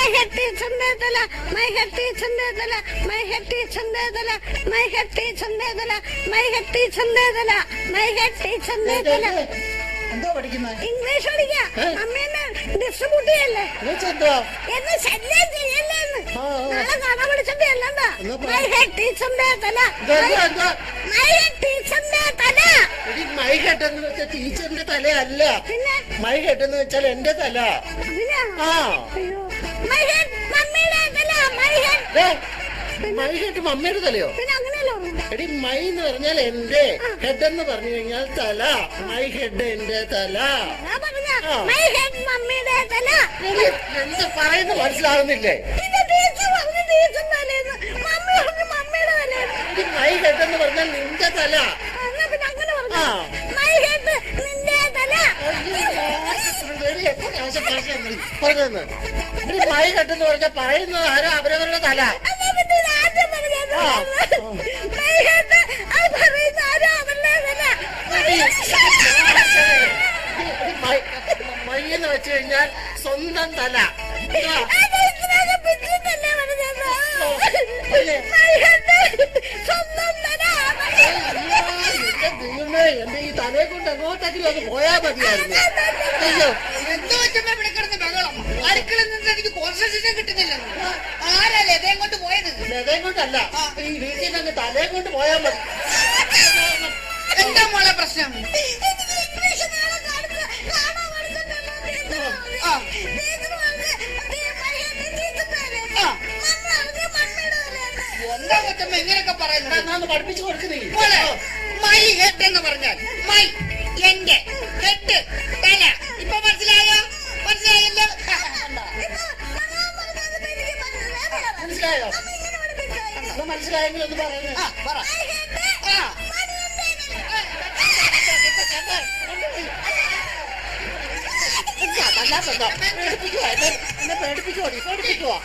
My head is under the la. My head is under the la. My head is under the la. My head is under the la. My head is under the la. My head is under the la. എന്തോ പഠിക്കുന്നത്? English പഠിക്കാം. അമ്മേനെ distribute ചെയ്യല്ലേ? എന്നെ ശല്യം ചെയ്യല്ലേന്ന്. നാളെ കാണാൻ വിളിച്ചിട്ട് അല്ലണ്ട. My head is under the la. My head is under the la. My head എന്ന് വെച്ചാൽ ടീച്ചറിന്റെ തലയല്ല. പിന്നെ മൈ ഹെഡ് എന്ന് വെച്ചാൽ എന്റെ തല. മൈ ഹെഡ് മമ്മിയുടെ തല. മൈ ഹെഡ് മമ്മിയുടെ തലയോ? പിന്നെ അങ്ങനെയല്ലോ. എടി മൈ എന്ന് പറഞ്ഞാൽ എന്റെ, ഹെഡ് എന്ന് പറഞ്ഞു കഴിഞ്ഞാൽ തല. മൈ ഹെഡ് എന്റെ തല. മൈ ഹെഡ് മമ്മിയുടെ തല. എന്ത് പറയുന്നത് മനസ്സിലാവുന്നില്ലേ? മൈ ഹെഡ് എന്ന് പറഞ്ഞാൽ നിന്റെ തല. മൈ ഹെഡ് നിന്റെ തല. പറഞ്ഞെന്ന് മൈ ഹെഡ് എന്ന് പറഞ്ഞാൽ പറയുന്നത് ആരോ അവരവരുടെ തല. മൈ എന്ന് വെച്ച് കഴിഞ്ഞാൽ സ്വന്തം തല. എന്റെ ഈ തലയെ കൊണ്ട് എങ്ങോട്ടെങ്കിലും അത് പോയാ മതിയായിരുന്നു. അയ്യോ എന്തോ വെച്ചപ്പോ ഇവിടെ കിടന്ന് ബഹളം. അടുക്കളയിൽ നിന്ന് എനിക്ക് കോൺസെൻട്രേഷൻ കിട്ടുന്നില്ല. ആരാ ലതയും കൊണ്ട് പോയത്? ലതയും കൊണ്ടല്ല, ഈ വീട്ടിൽ നിന്ന് തലയെ കൊണ്ട് പോയാ മതി. എന്താ മോളെ പ്രശ്നം? എന്താ കൊച്ചമ്മ എങ്ങനെയൊക്കെ പറയുന്നത്? പഠിപ്പിച്ചു കൊടുക്കുന്നേ. മൈ ഹെഡ് എന്ന് പറഞ്ഞാൽ മൈ എന്റെ ഹെഡ് തല. ഇപ്പൊ മനസ്സിലായോ? മനസ്സിലായല്ലോ. മനസ്സിലായോ? മനസ്സിലായെങ്കിൽ ഒന്ന് പറയുന്നത്. പേടിപ്പിക്കുവാ, എന്നെ പേടിപ്പിക്കുവാ.